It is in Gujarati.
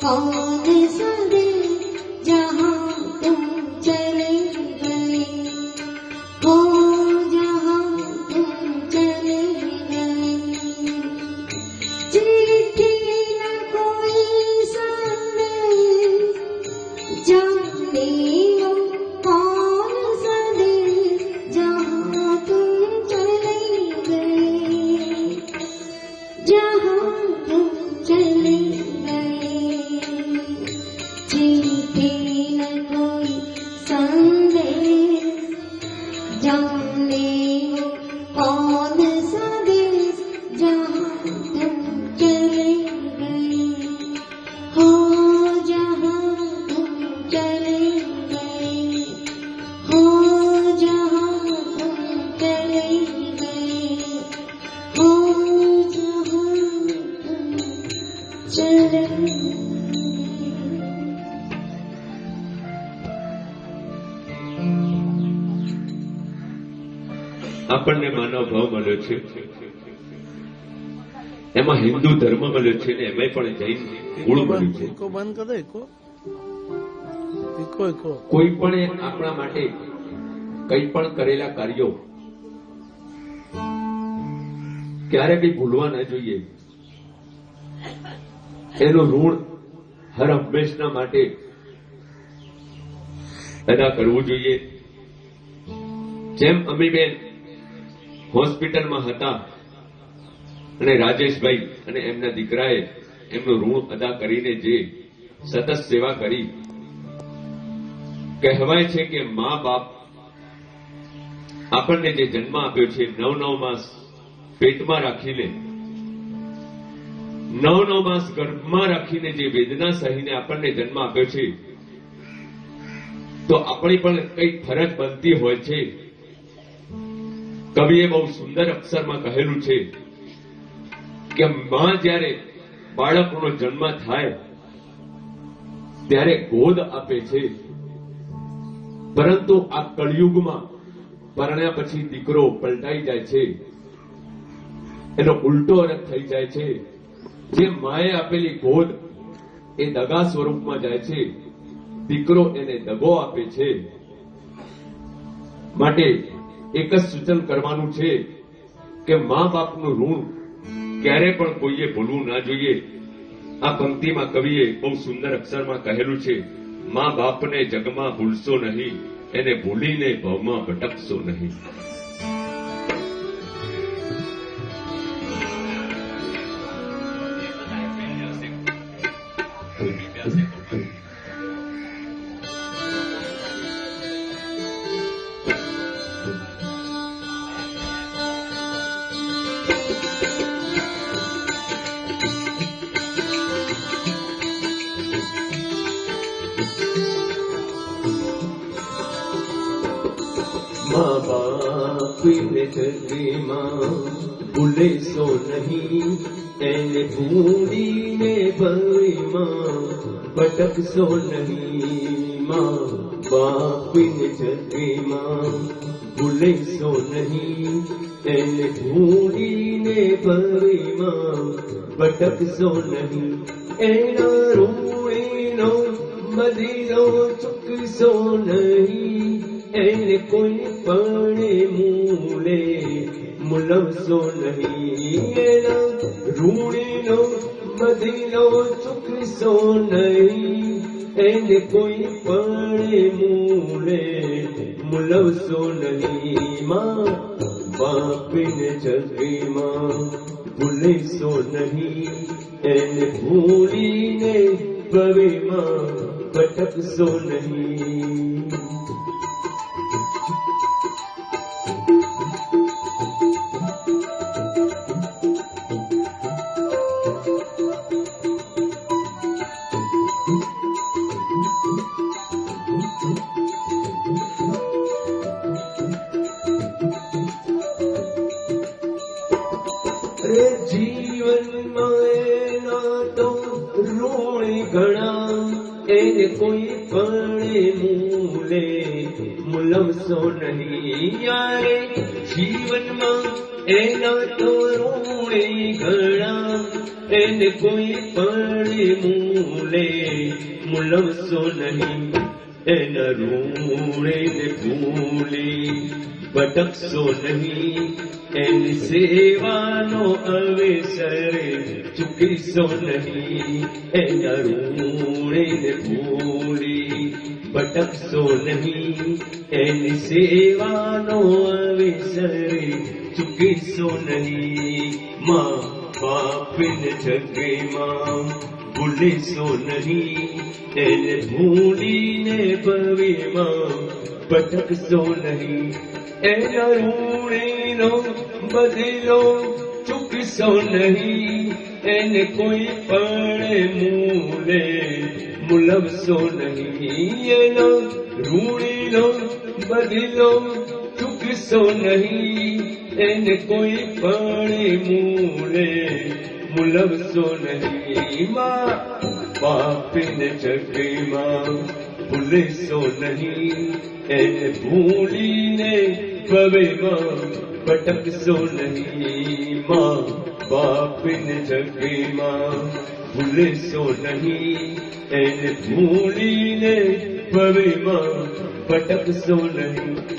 कौन सदे जहाँ तुम चले गए हो, जहाँ तुम चले गए। चिट्ठी न कोई संदेश, जाने हो कौन सदे जहाँ तुम चले गए, जहाँ तुम चले गए। चिट्ठी न कोई संदेश, जाने हो कौन सदेश जहाँ तुम चले गए हो, जहाँ तुम चले गए हो, जहाँ तुम चले गए हो, जहाँ तुम चले गए। આપણને માનવ ભાવ મળ્યો છે, એમાં હિન્દુ ધર્મ મળ્યો છે ને એમાં પણ જૈન મૂળ મળ્યું છે. કોઈ પણ આપણા માટે કંઈ પણ કરેલા કાર્યો ક્યારે બી ભૂલવા ન જોઈએ. એનું ઋણ હર હંમેશના માટે અદા કરવું જોઈએ. જેમ અમીબેન હોસ્પિટલમાં હતા અને રાજેશભાઈ અને એમના દીકરાએ એમનું ઋણ અદા કરીને જે સતત સેવા કરી, કહેવાય છે કે મા બાપ આપણને જે જન્મ આપ્યો છે 9 માસ પેટમાં રાખીને, 9 માસ ગર્ભમાં રાખીને જે વેદના સહીને આપણને જન્મ આપ્યો છે, તો આપણી પણ કંઈક ફરજ બનતી હોય છે. કવિએ બહુ સુંદર અક્ષરમાં કહેલું છે કે માં જ્યારે બાળકનો જન્મ થાય ત્યારે ગોદ આપે છે, પરંતુ આ કળિયુગમાં પરણ્યા પછી દીકરો પલટાઈ જાય છે, એનો ઉલટો અર્થ થઈ જાય છે. જે માએ આપેલી ગોદ એ દગા સ્વરૂપમાં જાય છે, દીકરો એને દગો આપે છે. માટે એક જ સૂચન કરવાનું છે કે મા બાપનું ઋણ ક્યારે પણ કોઈએ ભૂલવું ના જોઈએ. આ પંક્તિમાં કવિએ બહુ સુંદર અક્ષરમાં કહેલું છે, મા બાપને જગમાં ભૂલશો નહીં, એને ભૂલીને ભવમાં ભટકશો નહીં. माँ बाप ने जगी माँ भूले सो नहीं, एने ढूंढी ने भई माँ भटक सो नहीं. माँ बाप ने जगी माँ भूले सो नहीं, एने ढूंढी ने भई माँ भटक सो नहीं. एना रूएनो मदीनो चुक सो नहीं, એને કોઈ પણ મૂલે મુલવશો નહીં. એના ઋણીનો બદલો ચૂકશો નહીં, એને કોઈ પણ મૂલે મુલવશો નહીં. માં બાપને જગમાં ભૂલેશો નહીં, એને ભૂલીને ભવેમાં ભટકશો નહીં. જીવનમાં એના તો ઋણ ઘણા, એને કોઈ પણ મૂલે મુલવશો નહીં. યારે જીવનમાં એના તો ઋણી ઘણા એને કોઈ પણ મૂલે મૂલવશો નહીં એના ઋણે ને ભૂલી ભટકશો નહીં એની સેવાનો અવસર ચૂકીશો નહીં એના ઋણે ને ભૂલી ભટકશો નહીં એની સેવાનો અવસર ચૂકીશો નહીં માં બાપને જગમાં ભૂલીશો નહીં એને ભૂલીને ભવીમાં ભટકશો નહીં એના ઋણીનો બદલો ચૂકશો નહીં એને કોઈ પણ મૂલે મૂલવશો નહીં એના ઋણીનો બદલો ચૂકશો નહીં એને કોઈ પણ મૂલે મૂલવશો નહીં માં બાપને જગમાં ભૂલીશો નહીં એને ભૂલીને ભવેમાં ભટકશો નહીં માં બાપને જગમાં ભૂલીશો નહીં એને ભૂલીને ભવેમાં ભટકશો નહીં